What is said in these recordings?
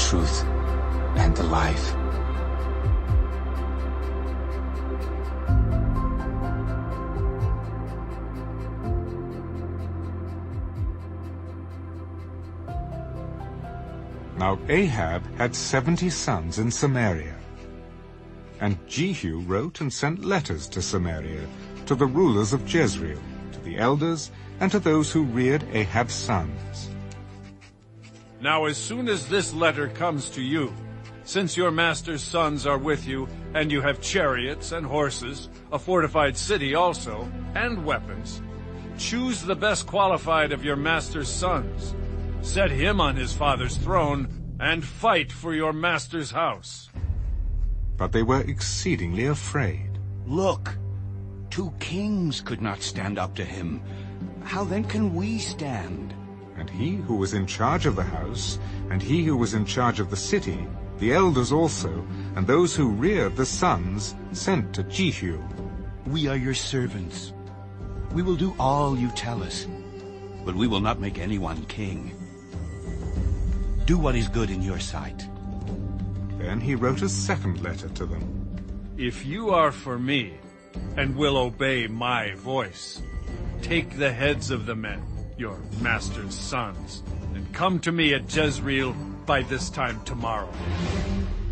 truth, and the life. Now Ahab had 70 sons in Samaria. And Jehu wrote and sent letters to Samaria, to the rulers of Jezreel, to the elders, and to those who reared Ahab's sons. Now as soon as this letter comes to you, since your master's sons are with you, and you have chariots and horses, a fortified city also, and weapons, choose the best qualified of your master's sons. Set him on his father's throne, and fight for your master's house. But they were exceedingly afraid. Look, 2 kings could not stand up to him. How then can we stand? And he who was in charge of the house, and he who was in charge of the city, the elders also, and those who reared the sons, sent to Jehu. We are your servants. We will do all you tell us, but we will not make anyone king. Do what is good in your sight. Then he wrote a second letter to them. If you are for me, and will obey my voice, take the heads of the men, your master's sons, and come to me at Jezreel by this time tomorrow.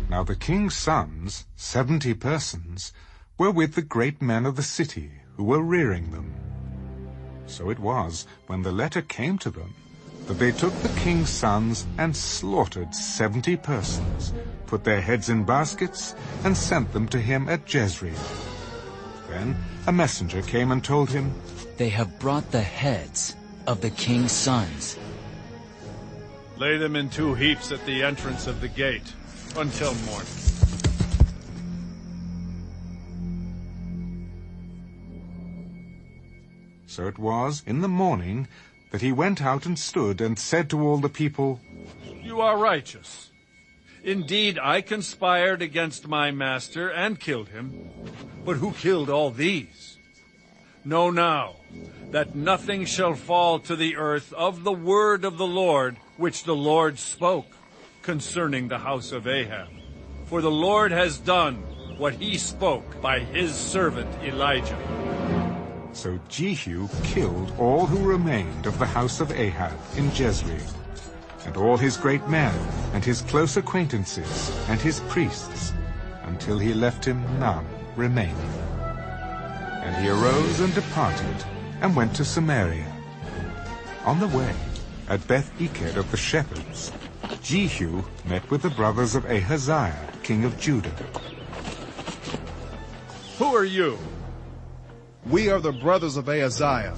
Now the king's sons, 70 persons, were with the great men of the city, who were rearing them. So it was, when the letter came to them, that they took the king's sons and slaughtered 70 persons, put their heads in baskets, and sent them to him at Jezreel. Then a messenger came and told him, They have brought the heads of the king's sons. Lay them in 2 heaps at the entrance of the gate until morning. So it was in the morning that he went out and stood and said to all the people, You are righteous. Indeed, I conspired against my master and killed him. But who killed all these? Know now that nothing shall fall to the earth of the word of the Lord which the Lord spoke concerning the house of Ahab. For the Lord has done what he spoke by his servant Elijah. So Jehu killed all who remained of the house of Ahab in Jezreel, and all his great men, and his close acquaintances, and his priests, until he left him none remaining. And he arose and departed, and went to Samaria. On the way, at Beth-Eked of the shepherds, Jehu met with the brothers of Ahaziah, king of Judah. Who are you? We are the brothers of Ahaziah.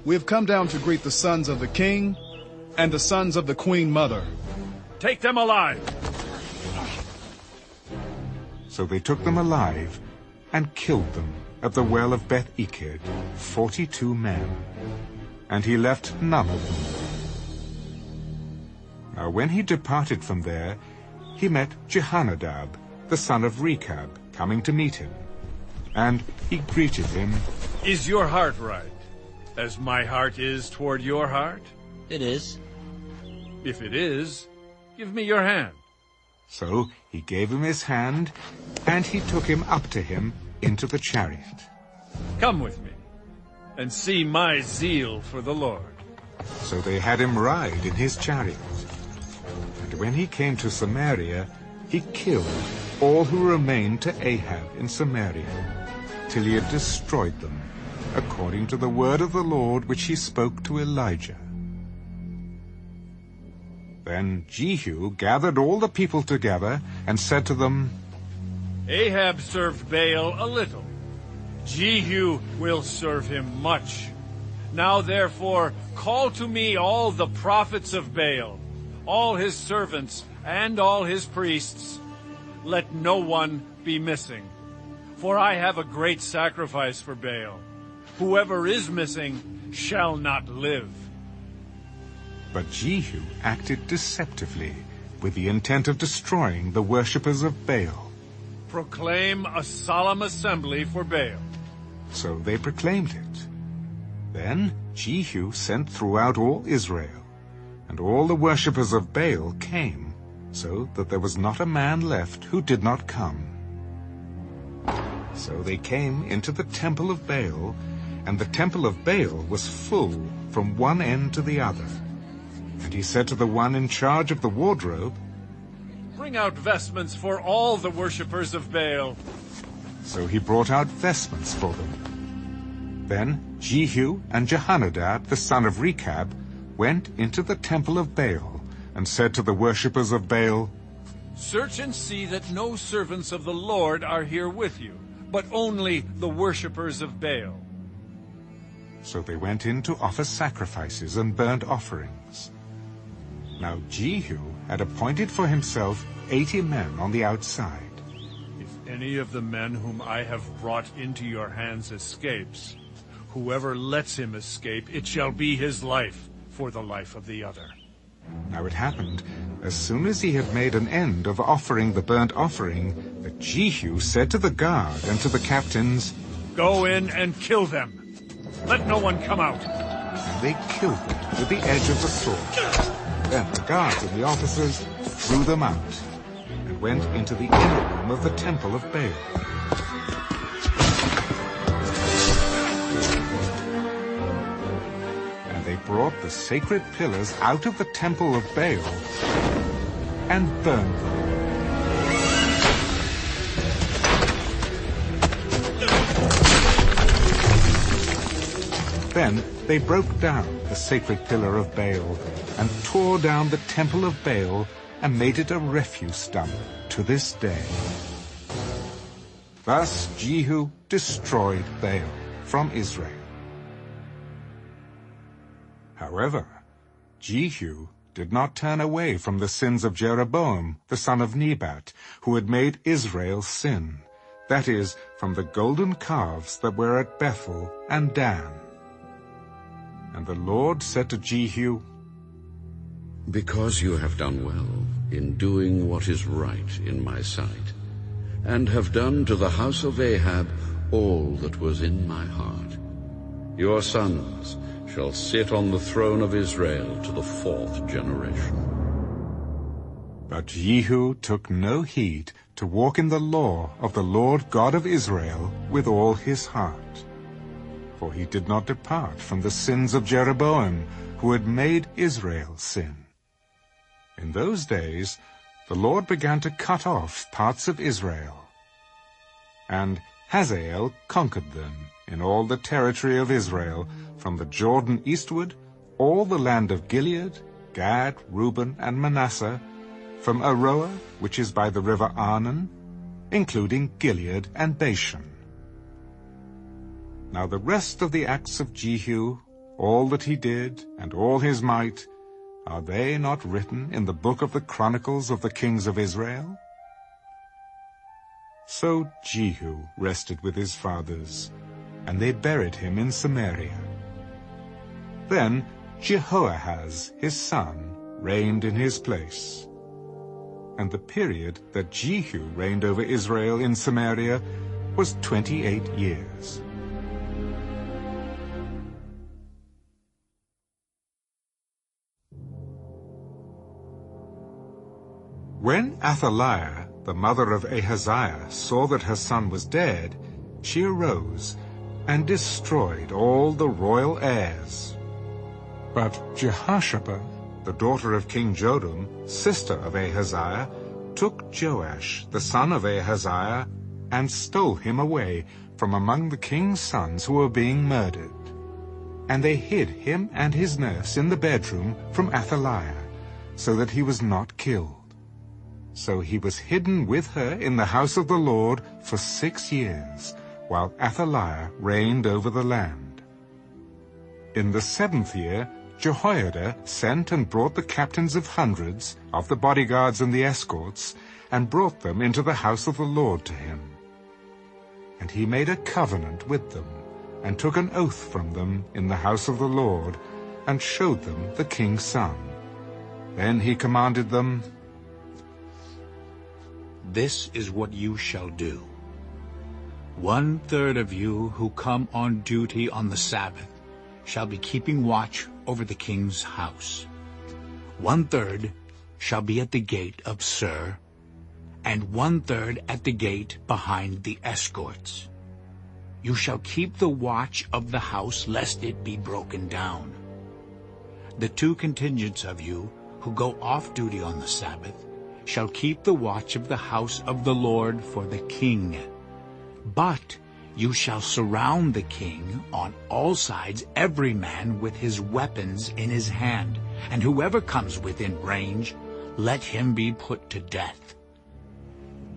We have come down to greet the sons of the king and the sons of the queen mother. Take them alive. So they took them alive and killed them at the well of Beth-Eked, 42 men. And he left none of them. Now when he departed from there, he met Jehonadab, the son of Rechab, coming to meet him. And he greeted him. Is your heart right, as my heart is toward your heart? It is. If it is, give me your hand. So he gave him his hand, and he took him up to him into the chariot. Come with me, and see my zeal for the Lord. So they had him ride in his chariot. And when he came to Samaria, he killed all who remained to Ahab in Samaria, till he had destroyed them, according to the word of the Lord which he spoke to Elijah. Then Jehu gathered all the people together and said to them, Ahab served Baal a little. Jehu will serve him much. Now therefore call to me all the prophets of Baal, all his servants and all his priests. Let no one be missing, for I have a great sacrifice for Baal. Whoever is missing shall not live. But Jehu acted deceptively, with the intent of destroying the worshippers of Baal. Proclaim a solemn assembly for Baal. So they proclaimed it. Then Jehu sent throughout all Israel, and all the worshippers of Baal came, so that there was not a man left who did not come. So they came into the temple of Baal, and the temple of Baal was full from one end to the other. And he said to the one in charge of the wardrobe, "Bring out vestments for all the worshippers of Baal." So he brought out vestments for them. Then Jehu and Jehonadab, the son of Rechab, went into the temple of Baal, and said to the worshippers of Baal, "Search and see that no servants of the Lord are here with you, but only the worshippers of Baal." So they went in to offer sacrifices and burnt offerings. Now Jehu had appointed for himself 80 men on the outside. If any of the men whom I have brought into your hands escapes, whoever lets him escape, it shall be his life for the life of the other. Now it happened, as soon as he had made an end of offering the burnt offering, that Jehu said to the guard and to the captains, "Go in and kill them. Let no one come out." And they killed them with the edge of the sword. Then the guards and the officers threw them out, and went into the inner room of the temple of Baal. And they brought the sacred pillars out of the temple of Baal, and burned them. Then they broke down the sacred pillar of Baal, and tore down the temple of Baal, and made it a refuse dump to this day. Thus Jehu destroyed Baal from Israel. However, Jehu did not turn away from the sins of Jeroboam, the son of Nebat, who had made Israel sin, that is, from the golden calves that were at Bethel and Dan. And the Lord said to Jehu, "Because you have done well in doing what is right in my sight, and have done to the house of Ahab all that was in my heart, your sons shall sit on the throne of Israel to the 4th generation." But Jehu took no heed to walk in the law of the Lord God of Israel with all his heart. For he did not depart from the sins of Jeroboam, who had made Israel sin. In those days the Lord began to cut off parts of Israel. And Hazael conquered them in all the territory of Israel, from the Jordan eastward, all the land of Gilead, Gad, Reuben, and Manasseh, from Aroer, which is by the river Arnon, including Gilead and Bashan. Now the rest of the acts of Jehu, all that he did, and all his might, are they not written in the book of the Chronicles of the kings of Israel? So Jehu rested with his fathers, and they buried him in Samaria. Then Jehoahaz, his son, reigned in his place. And the period that Jehu reigned over Israel in Samaria was 28 years. When Athaliah, the mother of Ahaziah, saw that her son was dead, she arose and destroyed all the royal heirs. But Jehoshaphat, the daughter of King Joram, sister of Ahaziah, took Joash, the son of Ahaziah, and stole him away from among the king's sons who were being murdered. And they hid him and his nurse in the bedroom from Athaliah, so that he was not killed. So he was hidden with her in the house of the Lord for 6 years, while Athaliah reigned over the land. In the 7th year, Jehoiada sent and brought the captains of hundreds, of the bodyguards and the escorts, and brought them into the house of the Lord to him. And he made a covenant with them, and took an oath from them in the house of the Lord, and showed them the king's son. Then he commanded them, This is what you shall do. 1/3 of you who come on duty on the Sabbath shall be keeping watch over the king's house. 1/3 shall be at the gate of Sur, and 1/3 at the gate behind the escorts. You shall keep the watch of the house, lest it be broken down. The 2 contingents of you who go off duty on the Sabbath shall keep the watch of the house of the Lord for the king. But you shall surround the king on all sides, every man with his weapons in his hand, and whoever comes within range, let him be put to death.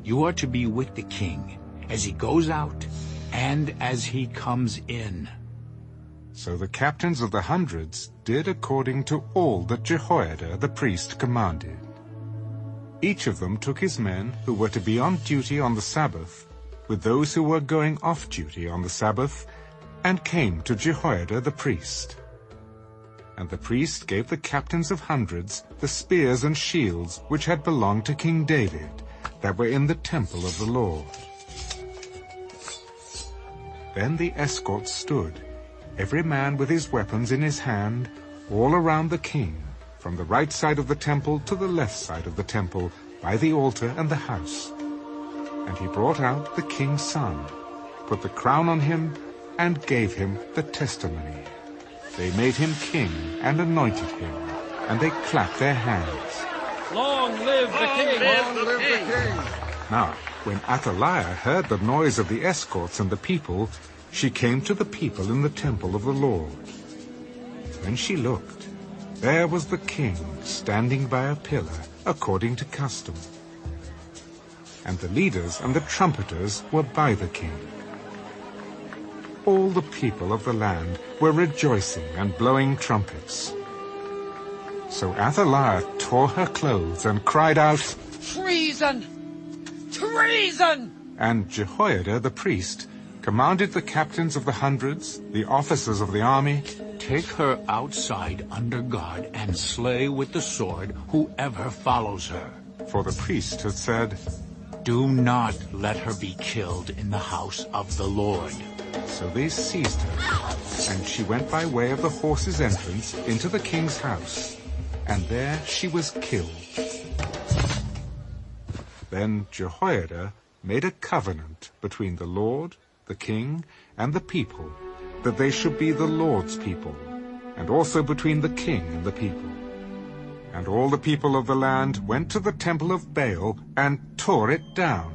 You are to be with the king as he goes out and as he comes in." So the captains of the hundreds did according to all that Jehoiada the priest commanded. Each of them took his men who were to be on duty on the Sabbath, with those who were going off duty on the Sabbath, and came to Jehoiada the priest. And the priest gave the captains of hundreds the spears and shields which had belonged to King David, that were in the temple of the Lord. Then the escorts stood, every man with his weapons in his hand, all around the king, from the right side of the temple to the left side of the temple, by the altar and the house. And he brought out the king's son, put the crown on him, and gave him the testimony. They made him king and anointed him, and they clapped their hands. Long live the king! Long live the king! Now, when Athaliah heard the noise of the escorts and the people, she came to the people in the temple of the Lord. When she looked, there was the king standing by a pillar, according to custom. And the leaders and the trumpeters were by the king. All the people of the land were rejoicing and blowing trumpets. So Athaliah tore her clothes and cried out, Treason! Treason! And Jehoiada the priest commanded the captains of the hundreds, the officers of the army, Take her outside under guard and slay with the sword whoever follows her. for the priest had said, Do not let her be killed in the house of the Lord. So they seized her, and she went by way of the horses' entrance into the king's house, and there she was killed. Then Jehoiada made a covenant between the Lord, the king, and the people, that they should be the Lord's people, and also between the king and the people. And all the people of the land went to the temple of Baal and tore it down.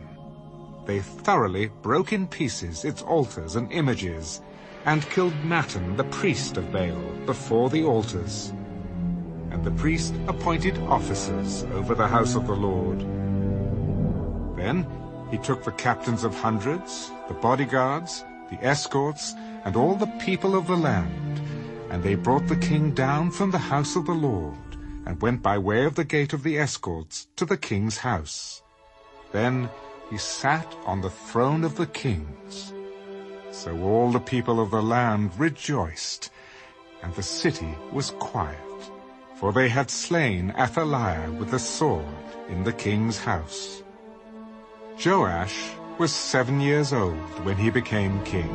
They thoroughly broke in pieces its altars and images, and killed Mattan, the priest of Baal, before the altars. And the priest appointed officers over the house of the Lord. Then he took the captains of hundreds, the bodyguards, the escorts, and all the people of the land, and they brought the king down from the house of the Lord, and went by way of the gate of the escorts to the king's house. Then he sat on the throne of the kings. So all the people of the land rejoiced, and the city was quiet, for they had slain Athaliah with the sword in the king's house. Joash was 7 years old when he became king.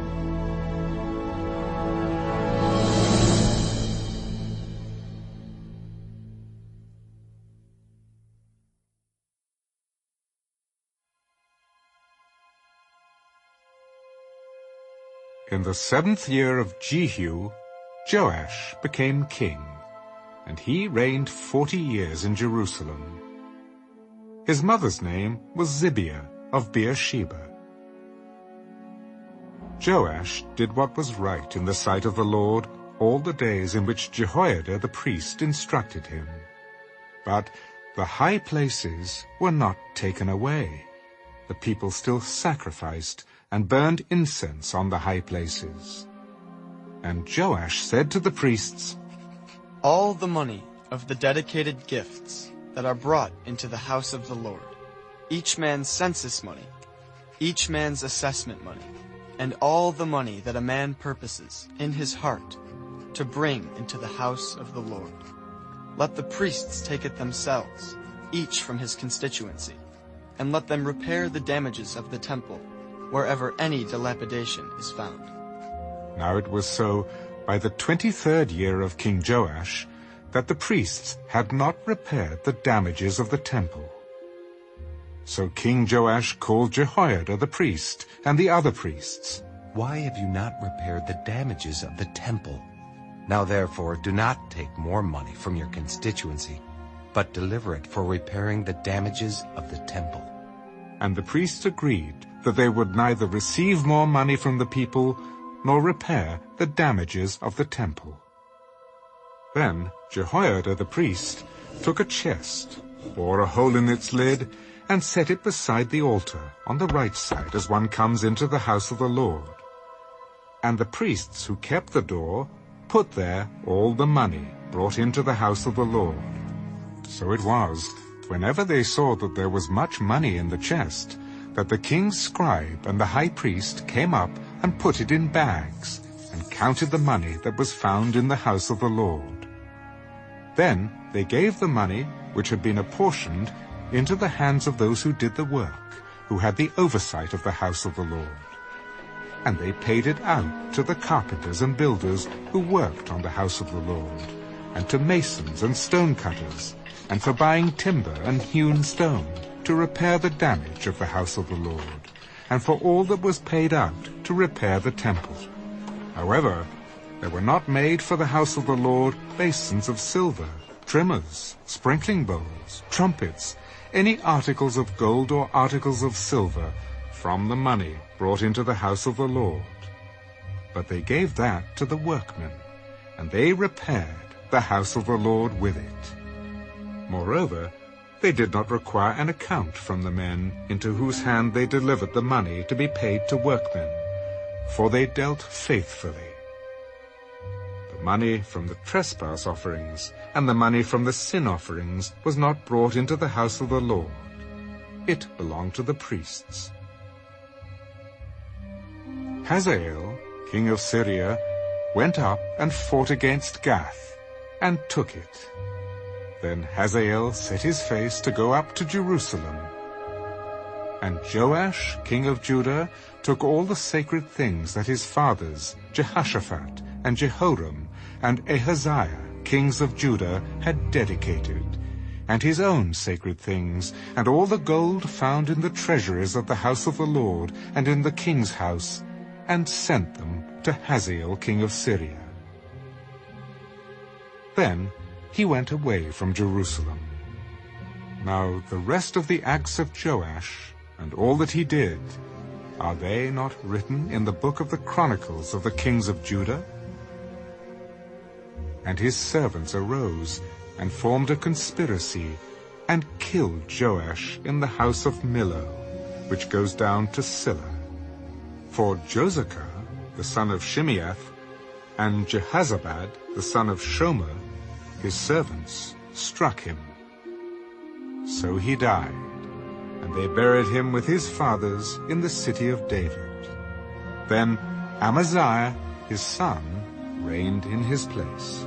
In the 7th year of Jehu, Joash became king, and he reigned 40 years in Jerusalem. His mother's name was Zibiah of Beersheba. Joash did what was right in the sight of the Lord all the days in which Jehoiada the priest instructed him. But the high places were not taken away. The people still sacrificed and burned incense on the high places. And Joash said to the priests, All the money of the dedicated gifts that are brought into the house of the Lord, each man's census money, each man's assessment money, and all the money that a man purposes in his heart to bring into the house of the Lord, let the priests take it themselves, each from his constituency, and let them repair the damages of the temple wherever any dilapidation is found. Now it was so, by the 23rd year of King Joash, that the priests had not repaired the damages of the temple. So King Joash called Jehoiada the priest and the other priests. Why have you not repaired the damages of the temple? Now therefore do not take more money from your constituency, but deliver it for repairing the damages of the temple. And the priests agreed that they would neither receive more money from the people nor repair the damages of the temple. Then Jehoiada the priest took a chest, bored a hole in its lid, and set it beside the altar on the right side as one comes into the house of the Lord. And the priests who kept the door put there all the money brought into the house of the Lord. So it was, whenever they saw that there was much money in the chest, that the king's scribe and the high priest came up and put it in bags, and counted the money that was found in the house of the Lord. Then they gave the money, which had been apportioned, into the hands of those who did the work, who had the oversight of the house of the Lord. And they paid it out to the carpenters and builders who worked on the house of the Lord, and to masons and stone cutters, and for buying timber and hewn stone, to repair the damage of the house of the Lord, and for all that was paid out to repair the temple. However, there were not made for the house of the Lord basins of silver, trimmers, sprinkling bowls, trumpets, any articles of gold or articles of silver from the money brought into the house of the Lord. But they gave that to the workmen, and they repaired the house of the Lord with it. Moreover, they did not require an account from the men into whose hand they delivered the money to be paid to workmen, for they dealt faithfully. The money from the trespass offerings and the money from the sin offerings was not brought into the house of the Lord. It belonged to the priests. Hazael, king of Syria, went up and fought against Gath, and took it. Then Hazael set his face to go up to Jerusalem. And Joash, king of Judah, took all the sacred things that his fathers, Jehoshaphat and Jehoram and Ahaziah, kings of Judah, had dedicated, and his own sacred things, and all the gold found in the treasuries of the house of the Lord and in the king's house, and sent them to Hazael, king of Syria. Then he went away from Jerusalem. Now the rest of the acts of Joash, and all that he did, are they not written in the book of the Chronicles of the kings of Judah? And his servants arose and formed a conspiracy, and killed Joash in the house of Millo, which goes down to Silla. For Josachar, the son of Shimeath, and Jehazabad, the son of Shomer, his servants, struck him. So he died, and they buried him with his fathers in the city of David. Then Amaziah, his son, reigned in his place.